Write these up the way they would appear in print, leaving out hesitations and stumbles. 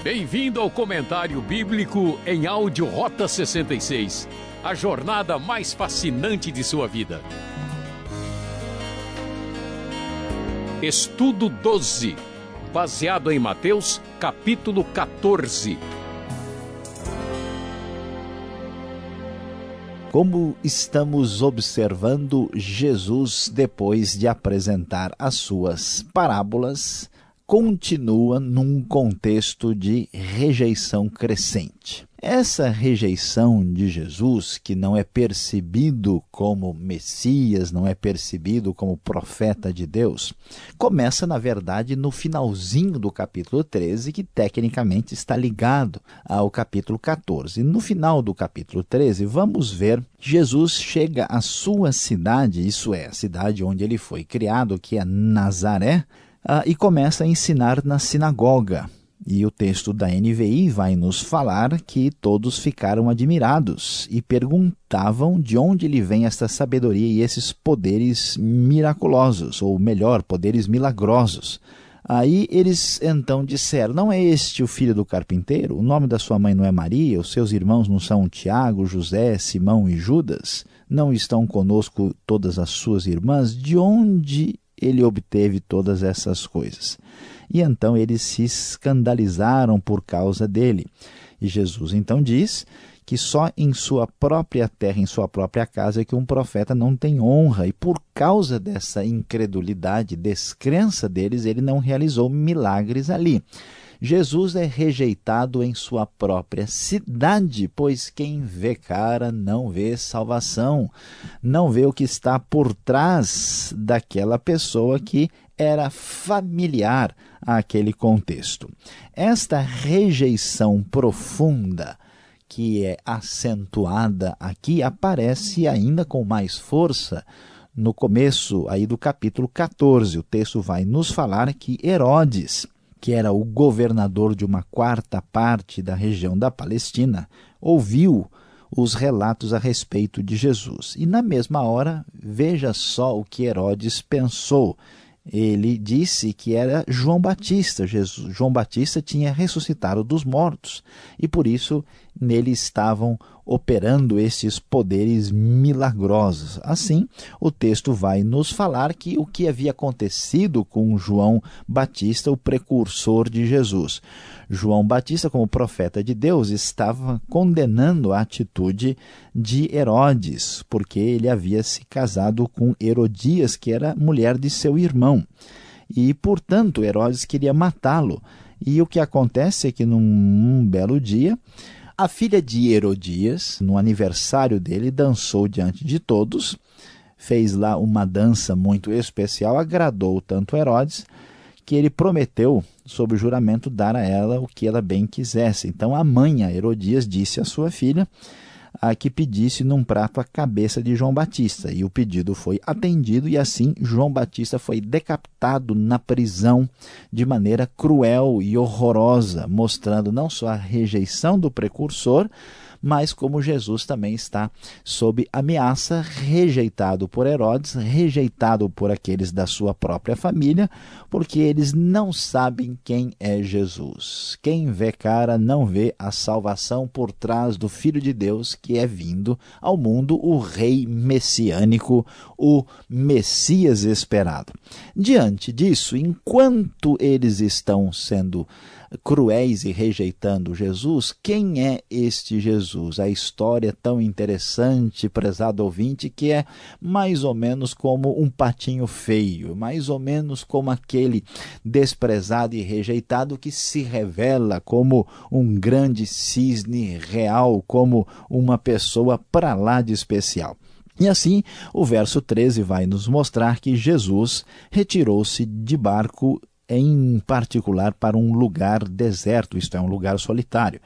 Bem-vindo ao Comentário Bíblico em áudio Rota 66, a jornada mais fascinante de sua vida. Estudo 12, baseado em Mateus, capítulo 14. Como estamos observando Jesus, depois de apresentar as suas parábolas, continua num contexto de rejeição crescente. Essa rejeição de Jesus, que não é percebido como Messias, não é percebido como profeta de Deus, começa, na verdade, no finalzinho do capítulo 13, que tecnicamente está ligado ao capítulo 14. No final do capítulo 13, vamos ver Jesus chega à sua cidade, isso é, a cidade onde ele foi criado, que é Nazaré, e começa a ensinar na sinagoga. E o texto da NVI vai nos falar que todos ficaram admirados e perguntavam de onde lhe vem esta sabedoria e esses poderes miraculosos, ou melhor, poderes milagrosos. Aí eles então disseram: não é este o filho do carpinteiro? O nome da sua mãe não é Maria? Os seus irmãos não são Tiago, José, Simão e Judas? Não estão conosco todas as suas irmãs? De onde ele obteve todas essas coisas? E então eles se escandalizaram por causa dele. E Jesus então diz que só em sua própria terra, em sua própria casa, é que um profeta não tem honra. E por causa dessa incredulidade, descrença deles, ele não realizou milagres ali. Jesus é rejeitado em sua própria cidade, pois quem vê cara não vê salvação, não vê o que está por trás daquela pessoa que era familiar àquele contexto. Esta rejeição profunda que é acentuada aqui aparece ainda com mais força no começo aí do capítulo 14. O texto vai nos falar que Herodes, que era o governador de uma quarta parte da região da Palestina, ouviu os relatos a respeito de Jesus. E na mesma hora, veja só o que Herodes pensou. Ele disse que era João Batista. João Batista tinha ressuscitado dos mortos e por isso nele estavam operando esses poderes milagrosos. Assim, o texto vai nos falar que o que havia acontecido com João Batista, o precursor de Jesus. João Batista, como profeta de Deus, estava condenando a atitude de Herodes, porque ele havia se casado com Herodias, que era mulher de seu irmão. E, portanto, Herodes queria matá-lo. E o que acontece é que num belo dia, a filha de Herodias, no aniversário dele, dançou diante de todos, fez lá uma dança muito especial, agradou tanto Herodes, que ele prometeu, sob juramento, dar a ela o que ela bem quisesse. Então a mãe, a Herodias, disse à sua filha que pedisse num prato a cabeça de João Batista. E o pedido foi atendido e assim João Batista foi decapitado na prisão de maneira cruel e horrorosa, mostrando não só a rejeição do precursor, mas como Jesus também está sob ameaça, rejeitado por Herodes, rejeitado por aqueles da sua própria família, porque eles não sabem quem é Jesus. Quem vê cara não vê a salvação por trás do Filho de Deus que é vindo ao mundo, o Rei messiânico, o Messias esperado. Diante disso, enquanto eles estão sendo cruéis e rejeitando Jesus, quem é este Jesus? A história é tão interessante, prezado ouvinte, que é mais ou menos como um patinho feio, mais ou menos como aquele desprezado e rejeitado que se revela como um grande cisne real, como uma pessoa para lá de especial. E assim, o verso 13 vai nos mostrar que Jesus retirou-se de barco, em particular para um lugar deserto, isto é, um lugar solitário.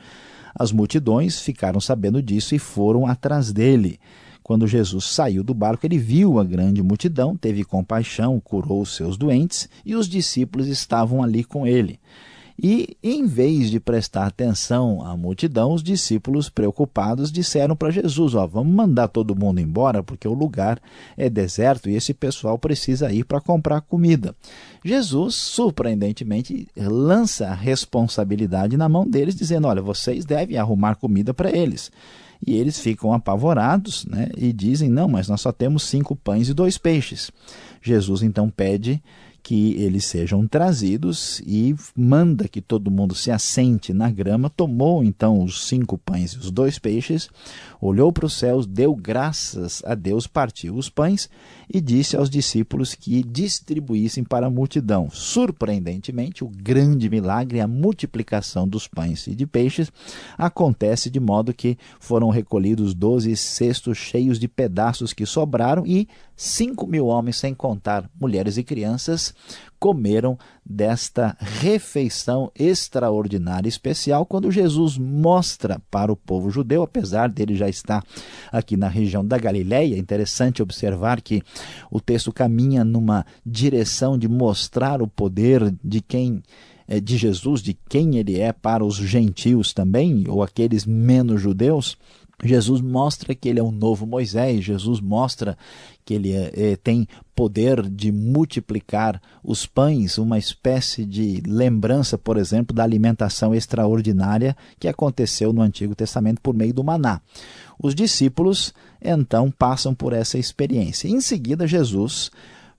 As multidões ficaram sabendo disso e foram atrás dele. Quando Jesus saiu do barco, ele viu a grande multidão, teve compaixão, curou os seus doentes e os discípulos estavam ali com ele. E, em vez de prestar atenção à multidão, os discípulos, preocupados, disseram para Jesus: vamos mandar todo mundo embora porque o lugar é deserto e esse pessoal precisa ir para comprar comida. Jesus, surpreendentemente, lança a responsabilidade na mão deles, dizendo: olha, vocês devem arrumar comida para eles. E eles ficam apavorados, né? E dizem: não, mas nós só temos 5 pães e 2 peixes. Jesus então pede que eles sejam trazidos e manda que todo mundo se assente na grama. Tomou então os 5 pães e os 2 peixes, olhou para os céus, deu graças a Deus, partiu os pães e disse aos discípulos que distribuíssem para a multidão. Surpreendentemente, o grande milagre, a multiplicação dos pães e de peixes, acontece de modo que foram recolhidos 12 cestos cheios de pedaços que sobraram e 5.000 homens, sem contar mulheres e crianças, comeram desta refeição extraordinária e especial, quando Jesus mostra para o povo judeu, apesar dele já estar aqui na região da Galileia. É interessante observar que o texto caminha numa direção de mostrar o poder de Jesus, de quem ele é para os gentios também, ou aqueles menos judeus. Jesus mostra que ele é um novo Moisés. Jesus mostra que ele tem poder de multiplicar os pães, uma espécie de lembrança, por exemplo, da alimentação extraordinária que aconteceu no Antigo Testamento por meio do maná. Os discípulos, então, passam por essa experiência. Em seguida, Jesus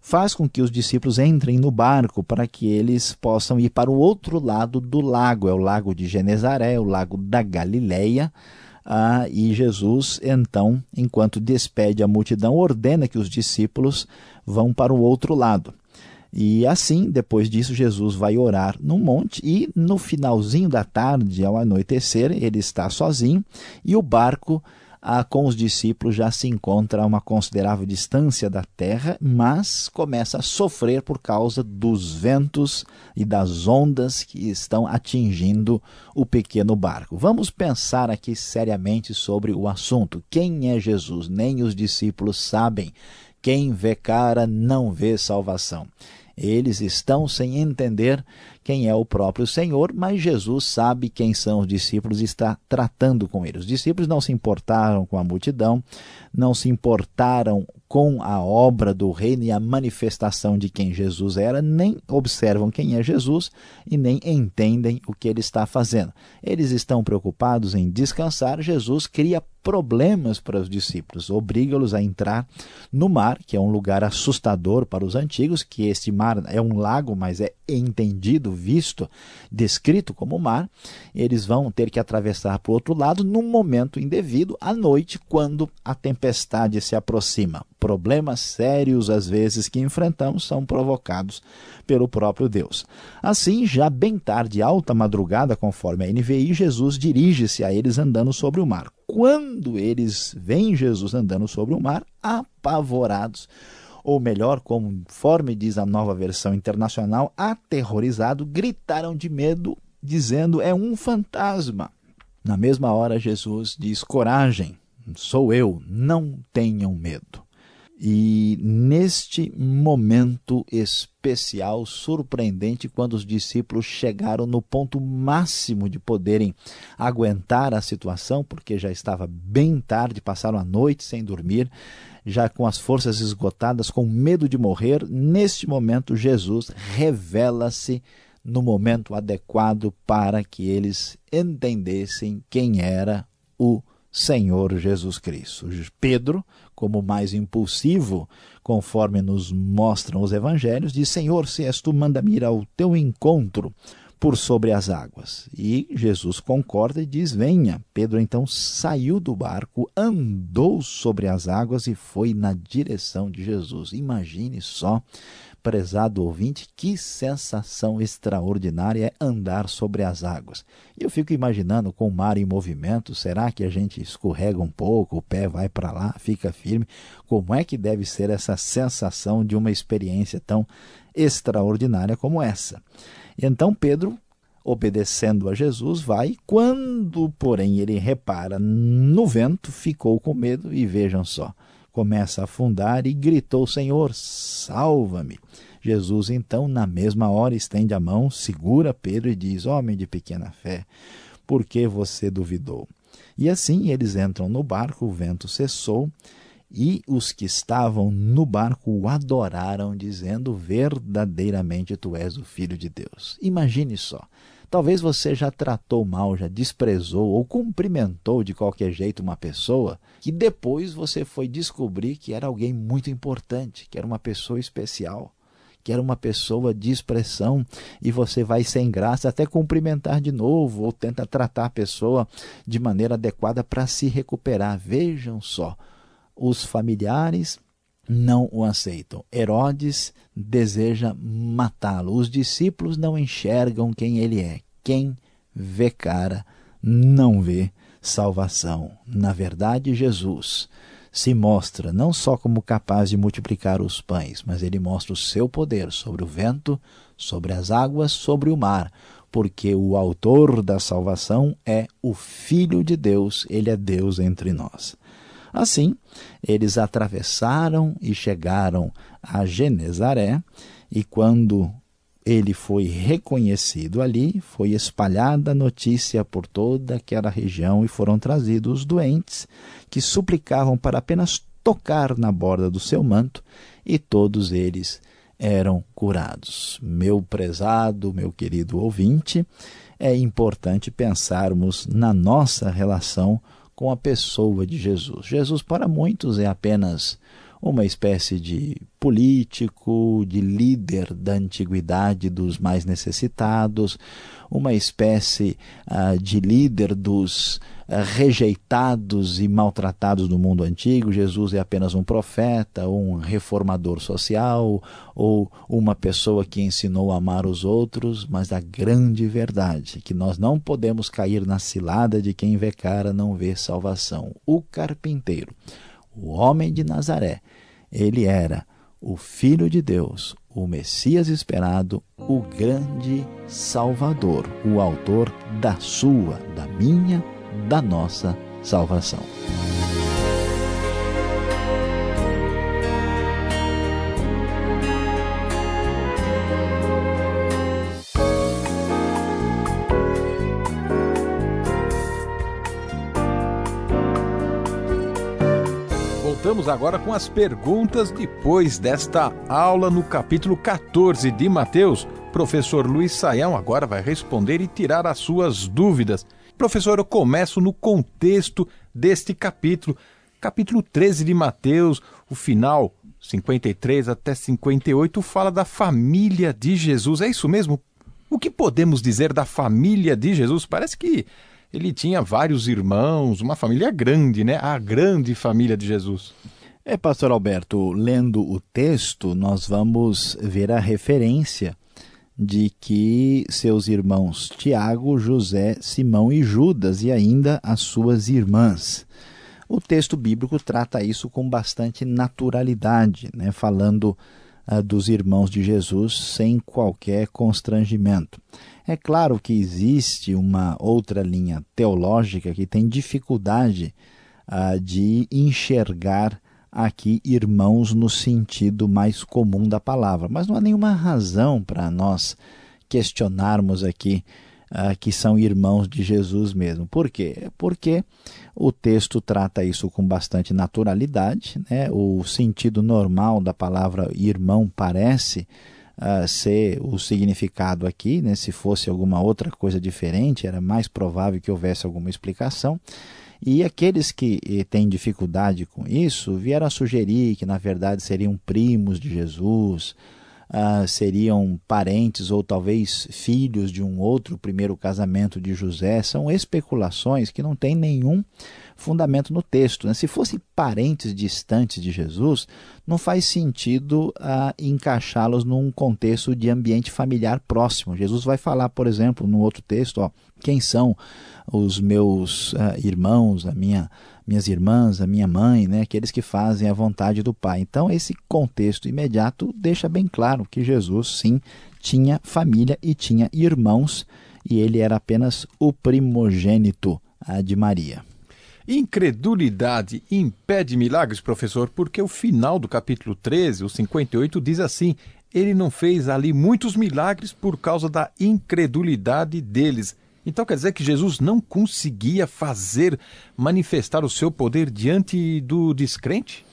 faz com que os discípulos entrem no barco para que eles possam ir para o outro lado do lago. É o lago de Genezaré, o lago da Galileia. E Jesus, então, enquanto despede a multidão, ordena que os discípulos vão para o outro lado. E assim, depois disso, Jesus vai orar no monte e no finalzinho da tarde, ao anoitecer, ele está sozinho e o barco com os discípulos já se encontra a uma considerável distância da terra, mas começa a sofrer por causa dos ventos e das ondas que estão atingindo o pequeno barco. Vamos pensar aqui seriamente sobre o assunto. Quem é Jesus? Nem os discípulos sabem. Quem vê cara não vê salvação. Eles estão sem entender quem é o próprio Senhor, mas Jesus sabe quem são os discípulos e está tratando com eles. Os discípulos não se importaram com a multidão, não se importaram com a obra do reino e a manifestação de quem Jesus era, nem observam quem é Jesus e nem entendem o que ele está fazendo. Eles estão preocupados em descansar. Jesus cria problemas para os discípulos, obriga-los a entrar no mar, que é um lugar assustador para os antigos, que este mar é um lago, mas é entendido, visto, descrito como mar. Eles vão ter que atravessar para o outro lado num momento indevido, à noite, quando a tempestade se aproxima. Problemas sérios, às vezes, que enfrentamos são provocados pelo próprio Deus. Assim, já bem tarde, alta madrugada, conforme a NVI, Jesus dirige-se a eles andando sobre o mar. Quando eles veem Jesus andando sobre o mar, apavorados, ou melhor, conforme diz a Nova Versão Internacional, aterrorizado, gritaram de medo, dizendo: é um fantasma. Na mesma hora, Jesus diz: coragem, sou eu, não tenham medo. E neste momento especial, surpreendente, quando os discípulos chegaram no ponto máximo de poderem aguentar a situação, porque já estava bem tarde, passaram a noite sem dormir, já com as forças esgotadas, com medo de morrer, neste momento Jesus revela-se no momento adequado para que eles entendessem quem era o Senhor Jesus Cristo. Pedro, como mais impulsivo, conforme nos mostram os evangelhos, diz: Senhor, se és tu, manda-me ir ao teu encontro por sobre as águas. E Jesus concorda e diz: venha. Pedro então saiu do barco, andou sobre as águas e foi na direção de Jesus. Imagine só, prezado ouvinte, que sensação extraordinária é andar sobre as águas. E eu fico imaginando, com o mar em movimento, será que a gente escorrega um pouco, o pé vai para lá, fica firme? Como é que deve ser essa sensação de uma experiência tão extraordinária como essa? E então Pedro, obedecendo a Jesus, vai. Quando, porém, ele repara no vento, ficou com medo e vejam só, começa a afundar e gritou: Senhor, salva-me. Jesus, então, na mesma hora, estende a mão, segura Pedro e diz: homem de pequena fé, por que você duvidou? E assim eles entram no barco, o vento cessou, e os que estavam no barco o adoraram, dizendo: verdadeiramente tu és o Filho de Deus. Imagine só, talvez você já tratou mal, já desprezou ou cumprimentou de qualquer jeito uma pessoa que depois você foi descobrir que era alguém muito importante, que era uma pessoa especial, que era uma pessoa de expressão, e você vai sem graça até cumprimentar de novo ou tenta tratar a pessoa de maneira adequada para se recuperar. Vejam só, os familiares não o aceitam. Herodes deseja matá-lo. Os discípulos não enxergam quem ele é. Quem vê cara não vê salvação. Na verdade, Jesus se mostra não só como capaz de multiplicar os pães, mas ele mostra o seu poder sobre o vento, sobre as águas, sobre o mar, porque o autor da salvação é o Filho de Deus, ele é Deus entre nós. Assim, eles atravessaram e chegaram a Genezaré, e quando ele foi reconhecido ali, foi espalhada a notícia por toda aquela região e foram trazidos os doentes que suplicavam para apenas tocar na borda do seu manto, e todos eles eram curados. Meu prezado, meu querido ouvinte, é importante pensarmos na nossa relação com a pessoa de Jesus. Jesus, para muitos, é apenas uma espécie de político, de líder da antiguidade dos mais necessitados, uma espécie de líder dos rejeitados e maltratados do mundo antigo. Jesus é apenas um profeta, um reformador social, ou uma pessoa que ensinou a amar os outros, mas a grande verdade é que nós não podemos cair na cilada de quem vê cara não vê salvação. O carpinteiro, o homem de Nazaré, ele era o Filho de Deus, o Messias esperado, o grande Salvador, o autor da sua, da minha, da nossa salvação. Voltamos agora com as perguntas depois desta aula no capítulo 14 de Mateus. Professor Luiz Saião agora vai responder e tirar as suas dúvidas. Professor, eu começo no contexto deste capítulo. Capítulo 13 de Mateus, o final, 53 até 58, fala da família de Jesus. É isso mesmo? O que podemos dizer da família de Jesus? Parece que ele tinha vários irmãos, uma família grande, né? A grande família de Jesus. Pastor Alberto, lendo o texto, nós vamos ver a referência de que seus irmãos Tiago, José, Simão e Judas, e ainda as suas irmãs. O texto bíblico trata isso com bastante naturalidade, né? Falando dos irmãos de Jesus sem qualquer constrangimento. É claro que existe uma outra linha teológica que tem dificuldade de enxergar aqui irmãos no sentido mais comum da palavra, mas não há nenhuma razão para nós questionarmos aqui que são irmãos de Jesus mesmo. Por quê? Porque o texto trata isso com bastante naturalidade, né? O sentido normal da palavra irmão parece ser o significado aqui, né? Se fosse alguma outra coisa diferente, era mais provável que houvesse alguma explicação. E aqueles que têm dificuldade com isso vieram a sugerir que, na verdade, seriam primos de Jesus, seriam parentes ou talvez filhos de um outro primeiro casamento de José. São especulações que não têm nenhum fundamento no texto, né? Se fossem parentes distantes de Jesus, não faz sentido encaixá-los num contexto de ambiente familiar próximo. Jesus vai falar, por exemplo, num outro texto, quem são os meus irmãos, minhas irmãs, a minha mãe, né? Aqueles que fazem a vontade do Pai. Então, esse contexto imediato deixa bem claro que Jesus, sim, tinha família e tinha irmãos, e ele era apenas o primogênito de Maria. Incredulidade impede milagres, professor, porque o final do capítulo 13, o 58, diz assim: ele não fez ali muitos milagres por causa da incredulidade deles. Então quer dizer que Jesus não conseguia manifestar o seu poder diante do descrente?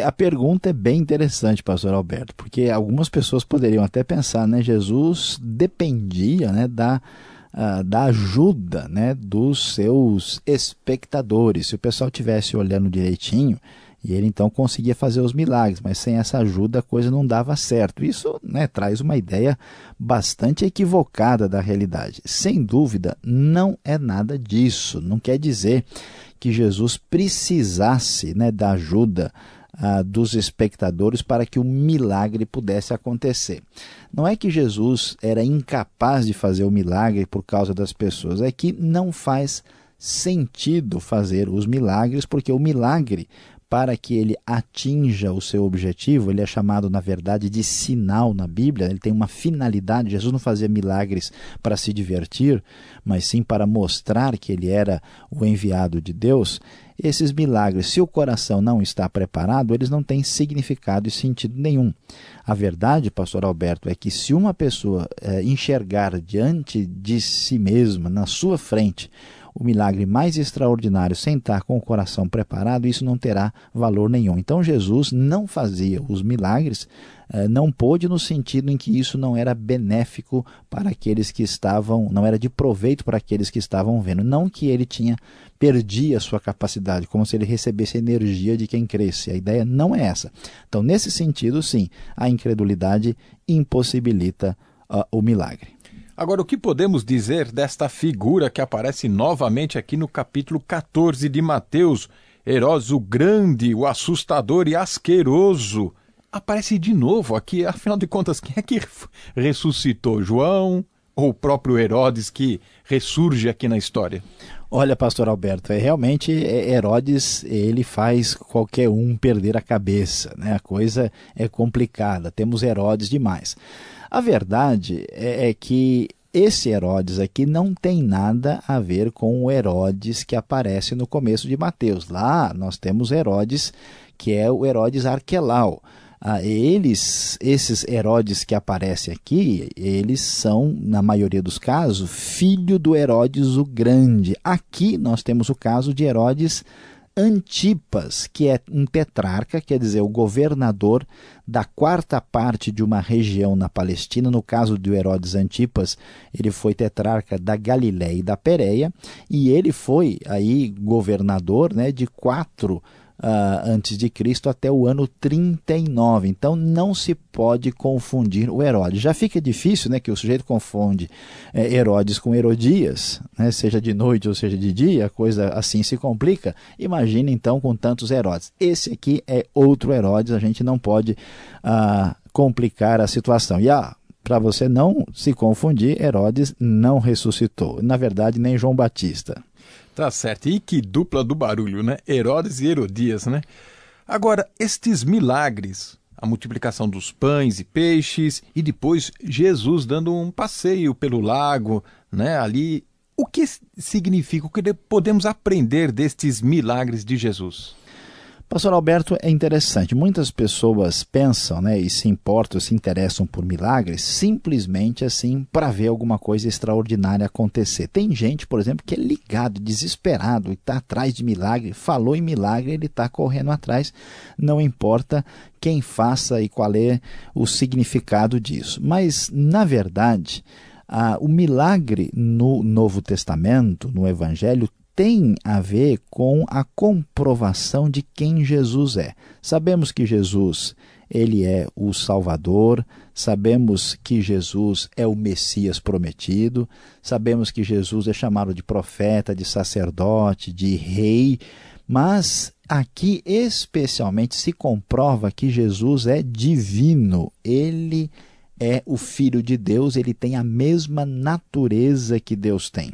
A pergunta é bem interessante, pastor Alberto, porque algumas pessoas poderiam até pensar, né, Jesus dependia, né, da ajuda, né, dos seus espectadores. Se o pessoal estivesse olhando direitinho, e ele então conseguia fazer os milagres, mas sem essa ajuda a coisa não dava certo. Isso, né, traz uma ideia bastante equivocada da realidade. Sem dúvida, não é nada disso. Não quer dizer que Jesus precisasse, né, da ajuda dos espectadores para que o milagre pudesse acontecer. Não é que Jesus era incapaz de fazer o milagre por causa das pessoas, é que não faz sentido fazer os milagres, porque o milagre, para que ele atinja o seu objetivo, ele é chamado, na verdade, de sinal na Bíblia, ele tem uma finalidade. Jesus não fazia milagres para se divertir, mas sim para mostrar que ele era o enviado de Deus. Esses milagres, se o coração não está preparado, eles não têm significado e sentido nenhum. A verdade, pastor Alberto, é que se uma pessoa enxergar diante de si mesma, na sua frente, o milagre mais extraordinário sem estar com o coração preparado, isso não terá valor nenhum. Então Jesus não fazia os milagres, não pôde no sentido em que isso não era benéfico para aqueles que estavam, não era de proveito para aqueles que estavam vendo. Não que ele perdia a sua capacidade, como se ele recebesse a energia de quem cresce. A ideia não é essa. Então, nesse sentido, sim, a incredulidade impossibilita o milagre. Agora, o que podemos dizer desta figura que aparece novamente aqui no capítulo 14 de Mateus? Herodes o Grande, o assustador e asqueroso, aparece de novo aqui. Afinal de contas, quem é que ressuscitou? João ou o próprio Herodes que ressurge aqui na história? Olha, pastor Alberto, realmente Herodes, ele faz qualquer um perder a cabeça, né? A coisa é complicada, temos Herodes demais. A verdade é que esse Herodes aqui não tem nada a ver com o Herodes que aparece no começo de Mateus. Lá nós temos Herodes, que é o Herodes Arquelau. Esses Herodes que aparecem aqui, eles são, na maioria dos casos, filho do Herodes o Grande. Aqui nós temos o caso de Herodes Antipas, que é um tetrarca, quer dizer, o governador da quarta parte de uma região na Palestina. No caso de Herodes Antipas, ele foi tetrarca da Galiléia e da Pérea, e ele foi aí governador, né, de 4 antes de Cristo até o ano 39. Então não se pode confundir o Herodes. Já fica difícil, né, que o sujeito confunde Herodes com Herodias, né, seja de noite ou seja de dia, a coisa assim se complica. Imagina então com tantos Herodes. Esse aqui é outro Herodes, a gente não pode complicar a situação. E para você não se confundir, Herodes não ressuscitou. Na verdade, nem João Batista. Tá certo. E que dupla do barulho, né? Herodes e Herodias, né? Agora, estes milagres, a multiplicação dos pães e peixes, e depois Jesus dando um passeio pelo lago, né? Ali, o que significa, o que podemos aprender destes milagres de Jesus? Pastor Alberto, é interessante. Muitas pessoas pensam, né, e se importam, se interessam por milagres, simplesmente assim para ver alguma coisa extraordinária acontecer. Tem gente, por exemplo, que é ligado, desesperado, e está atrás de milagre, falou em milagre, ele está correndo atrás, não importa quem faça e qual é o significado disso. Mas, na verdade, o milagre no Novo Testamento, no Evangelho, tem a ver com a comprovação de quem Jesus é. Sabemos que Jesus, ele é o Salvador, sabemos que Jesus é o Messias prometido, sabemos que Jesus é chamado de profeta, de sacerdote, de rei, mas aqui especialmente se comprova que Jesus é divino, ele é o Filho de Deus, ele tem a mesma natureza que Deus tem.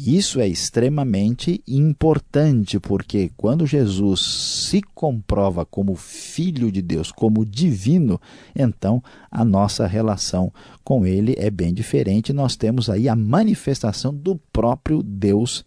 Isso é extremamente importante, porque quando Jesus se comprova como Filho de Deus, como divino, então a nossa relação com ele é bem diferente. Nós temos aí a manifestação do próprio Deus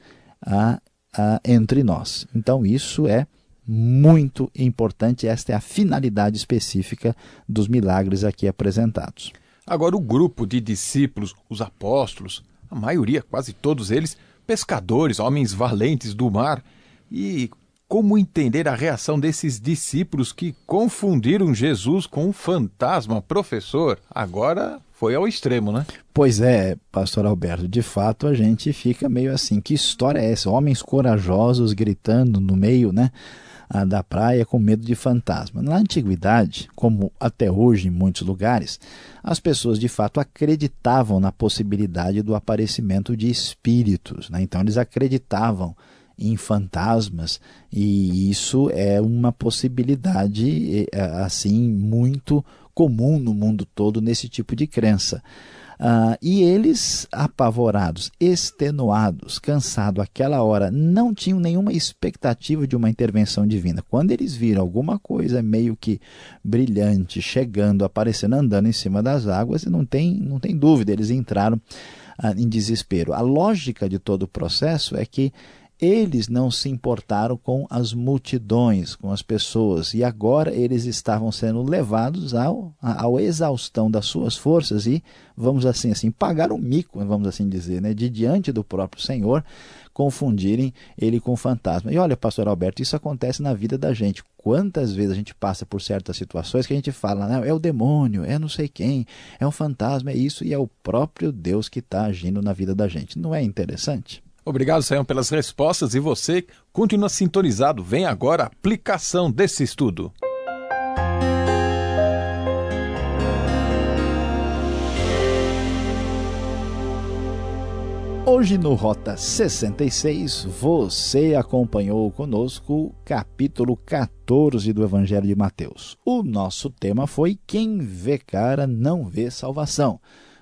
entre nós. Então isso é muito importante. Esta é a finalidade específica dos milagres aqui apresentados. Agora, o grupo de discípulos, os apóstolos, a maioria, quase todos eles, pescadores, homens valentes do mar. E como entender a reação desses discípulos que confundiram Jesus com um fantasma, professor? Agora foi ao extremo, né? Pois é, pastor Alberto, de fato a gente fica meio assim, que história é essa? Homens corajosos gritando no meio, né, da praia com medo de fantasma. Na antiguidade, como até hoje em muitos lugares, as pessoas de fato acreditavam na possibilidade do aparecimento de espíritos, né? Então eles acreditavam em fantasmas, e isso é uma possibilidade assim muito comum no mundo todo nesse tipo de crença. E eles, apavorados, extenuados, cansados, àquela hora, não tinham nenhuma expectativa de uma intervenção divina. Quando eles viram alguma coisa meio que brilhante, chegando, aparecendo, andando em cima das águas, não tem dúvida, eles entraram em desespero. A lógica de todo o processo é que eles não se importaram com as multidões, com as pessoas, e agora eles estavam sendo levados à exaustão das suas forças e, vamos assim, pagaram o mico, vamos assim dizer, né, de diante do próprio Senhor, confundirem ele com fantasma. E olha, pastor Alberto, isso acontece na vida da gente. Quantas vezes a gente passa por certas situações que a gente fala, né, é o demônio, é não sei quem, é um fantasma, é isso, e é o próprio Deus que está agindo na vida da gente. Não é interessante? Obrigado, Saião, pelas respostas, e você continua sintonizado. Vem agora a aplicação desse estudo. Hoje no Rota 66, você acompanhou conosco o capítulo 14 do Evangelho de Mateus. O nosso tema foi Quem vê cara não vê salvação.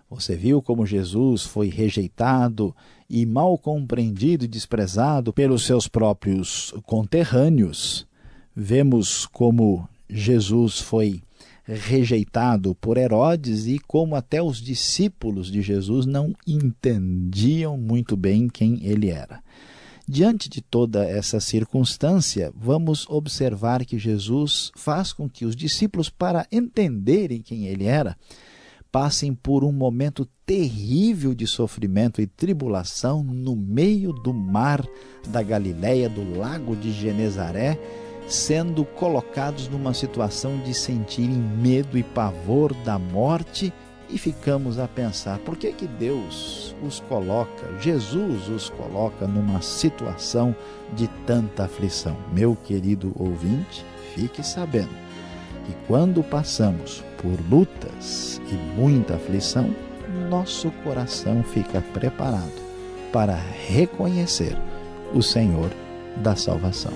Você viu como Jesus foi rejeitado e mal compreendido e desprezado pelos seus próprios conterrâneos. Vemos como Jesus foi rejeitado por Herodes e como até os discípulos de Jesus não entendiam muito bem quem ele era. Diante de toda essa circunstância, vamos observar que Jesus faz com que os discípulos, para entenderem quem ele era, passem por um momento terrível de sofrimento e tribulação no meio do mar da Galileia, do lago de Genezaré, sendo colocados numa situação de sentirem medo e pavor da morte, e ficamos a pensar, por que Deus os coloca, Jesus os coloca numa situação de tanta aflição? Meu querido ouvinte, fique sabendo que quando passamos por lutas e muita aflição, nosso coração fica preparado para reconhecer o Senhor da salvação.